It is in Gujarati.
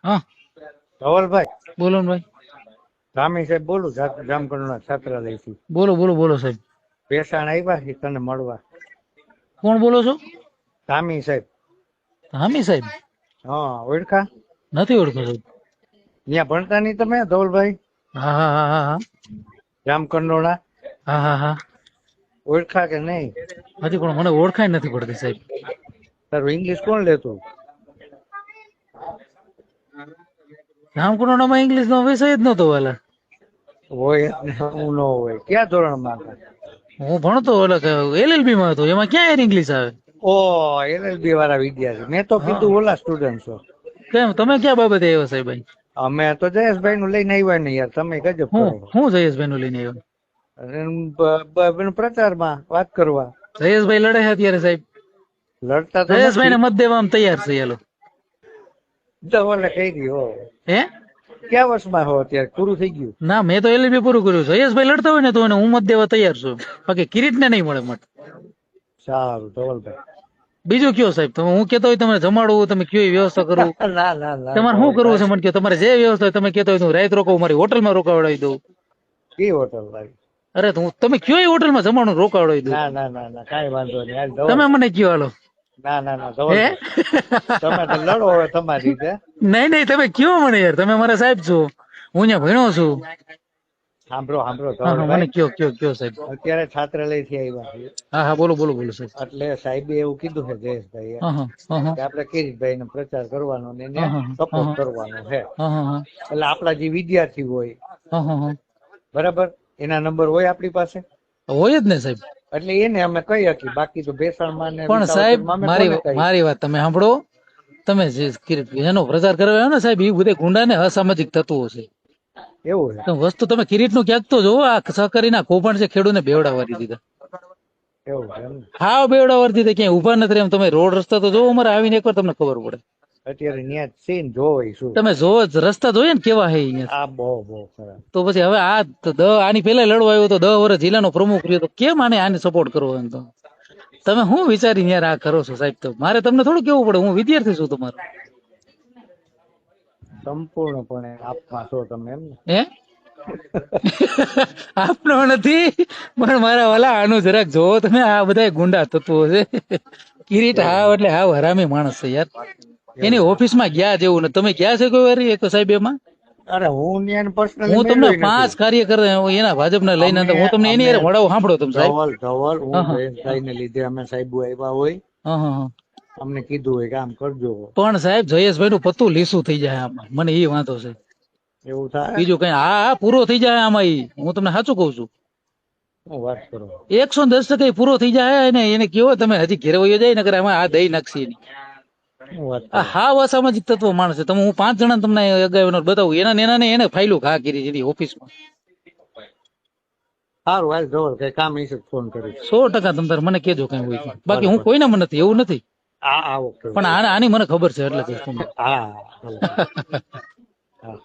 હા ધવલભાઈ, બોલો ને ભાઈ. રામી સાહેબ બોલું, જામકંડોળના છાત્રાલયથી. બોલો બોલો બોલો સાહેબ. ભેસાણ આવ્યા છે તને મળવા. કોણ બોલો છો? રામી સાહેબ. હામી સાહેબ? હા, ઓળખા? નથી ઓળખો સાહેબ. ત્યાં ભણતા નહીં તમે ધવલભાઈ? હા હા હા હા હા જામકંડોળા હા હા હા. ઓળખા કે નહીં? હજી પણ મને ઓળખાય નથી પડતી સાહેબ. તારું ઇંગ્લિશ કોણ લેતું? જામકુંડોળામાં ઇંગ્લિશ નો વિષય જ નતો વાલા. હોય જ ને, હું ન હોય. ક્યાં ધોરણમાં હતા? હું ભણતો LLB માં હતો, એમાં ક્યાં ઇંગ્લિશ આવે? ઓ, LLB વાળા વિદ્યાર્થી. મેં તો હા. કીધું ઓલા સ્ટુડન્ટ છો. કેમ તમે ક્યાં બાબતે આવ્યા સાહેબ ભાઈ? અમે તો જયેશભાઈ નું લઈને આવ્યા ને યાર, તમે ગજબ હું કરો. હું જયેશભાઈ નું લઈને આવ્યો? પ્રચારમાં વાત કરવા. જયેશભાઈ લડે છે અત્યારે સાહેબ. લડતા તો જયેશભાઈ નથી. ને મત દેવા તૈયાર છે એલો. ધવલે કહી ગયો. હે ક્યાં વર્ષમાં હો અત્યારે? પૂરું થઈ ગયું? ના, મેં તો LLB પૂરું કર્યું. જયેશભાઈ લડતા હોય ને તો એને હું મત દેવા તૈયાર છું. બાકી કિરીટ ને નહીં મળે મત. સારું ધવલભાઈ. બીજું કયો સાહેબ? તમે હું કેતો હોય તમને જમાડવું, તમે કયો વ્યવસ્થા કરું. ના ના ના તમારે શું કરવું છે ધવલભાઈ. મને કહો. તમારે જે વ્યવસ્થા હોય તમે કેતો હોય તો હું રાત રોકાવું, મારી હોટલમાં રોકાવડાવી દઉં. કી હોટલ ભાઈ? અરે તો તમે કયો એ હોટલમાં જમાડું રોકાવડાવી દઉં. ના ના ના ના, કાંઈ વાંધો નહીં. હાલ ધવલ. તમે મને કયો હાલો. ના ના ના હે ધવલભાઈ, તમે તો લડો હવે તમારી રીતે. નહીં નહીં, તમે કયો મને યાર. તમે મારા સાહેબ છો, હું ત્યાં ભણ્યો છું. સાંભળો સાંભળો હા હા, મને ધવલભાઈ, કયો સાહેબ. અત્યારે છાત્રાલયથી આવ્યા છીએ. હા હા, બોલો બોલો બોલો સાહેબ. એટલે સાહેબે એવું કીધું છે જયેશભાઈએ હા હા હા હા કે આપણે કિરીટભાઈ નો પ્રચાર કરવાનો ને એને હા હા સપોર્ટ હા કરવાનો છે. હા હા હા એટલે આપણા જે વિદ્યાર્થી હોય, હા હા હા. બરાબર, એના નંબર હોય આપણી પાસે. હોય જ ને સાહેબ. એટલે એને અમે કહી શકીએ. બાકી તો ભેસાણમાં ને પણ સાહેબ વિસાવદરમાં અમે મારી કોને કહી? મારી વાત તમે સાંભળો. તમે જે એનો પ્રચાર કરવા આવ્યો ને સાહેબ, એ બધે ગુંડા ને અસામાજિક તત્વો છે. એવું છે? તો વસ્તુ તમે કિરીટ નું ક્યાંક તો જોવો. આ સહકારીના કૌભાંડ છે, ખેડૂતને બેવડાવવા દીધા. એવું છે એમ ને? હાવ બેવડાવવા દીધા. ક્યાંય ઉભા નથી રહ્યા. તમે રોડ રસ્તા તો જોવો અમારે આવીને એકવાર તમને ખબર પડે. અત્યારે ન્યા સીન જોવે શું? તમે જોવો રસ્તા જોઈએ ને કેવા હે અહીંયા. આ બહુ બહુ ખરાબ. તો પછી હવે આની પેલા લડવા આવ્યો તો 10 વર્ષ જિલ્લાનો પ્રમુખ રહ્યો તો કેમ આને સપોર્ટ કરવો એમ તો? તમે શું વિચારીને યાર આ કરો છો સાહેબ? તો મારે તમને થોડું કેવું પડે, હું વિદ્યાર્થી છું તમારો. સંપૂર્ણપણે આપમાં છો તમે એમ ને? હે આપનો નથી, પણ મારા વાલા આનું જરાક જોવો તમે. આ બધા ગુંડા તત્વો છે. કિરીટ હાવ એટલે હાવ હરામી માણસ છે યાર. એની એવું. ઓફિસમાં ગયા જેવું ને. તમે ગયા છે કોઈ વાર એક સાહેબ એમાં? અરે હું ન્યા પર્સનલી હું તમને મળ્યો 5 નથી. કાર્યકર એના ભાજપના લઈને અમે હું તમને એની અમે હારે મળાવું. સાંભળો તમે સાહેબ. ધવલ હું હા હા જયેશભાઈ ને લીધે અમે સાહેબુ આવ્યા હોય, હા હા હા. અમને કીધું હોય કે આમ કરજો. પણ સાહેબ જયેશભાઈ નું પત્તું લીસું થઈ જાય આમાં, મને એ વાંધો છે. એવું થાય? બીજું કઈ હા પૂરો થઈ જાય આમાં. હું તમને સાચું કઉ છું. હું વાત કરો? 110% પૂરો થઈ જાય. ને એને કેવો તમે હજી ઘેર વયો જાય ને આમાં આ દઈ નાખશે નહીં. હું વાત આ કરો? હાવ અસામાજિક તત્વ માણસ છે. તમે હું 5 જણા તમને અગાઉ બતાવું. એને ફાઇલો ઘા કરી એની ઓફિસમાં. સારું હાલ ધવલ, કઈ કામ હશે તો ફોન કરીશ. 100% તમ તારે મને કેજો કઈ હોય તો. બાકી ભલે હું ભલે. કોઈને મને નથી એવું નથી. હા ઓકે પણ ઓકે. આની મને ખબર છે એટલે કહીશ તમને. હા ભલે ભલે. હા.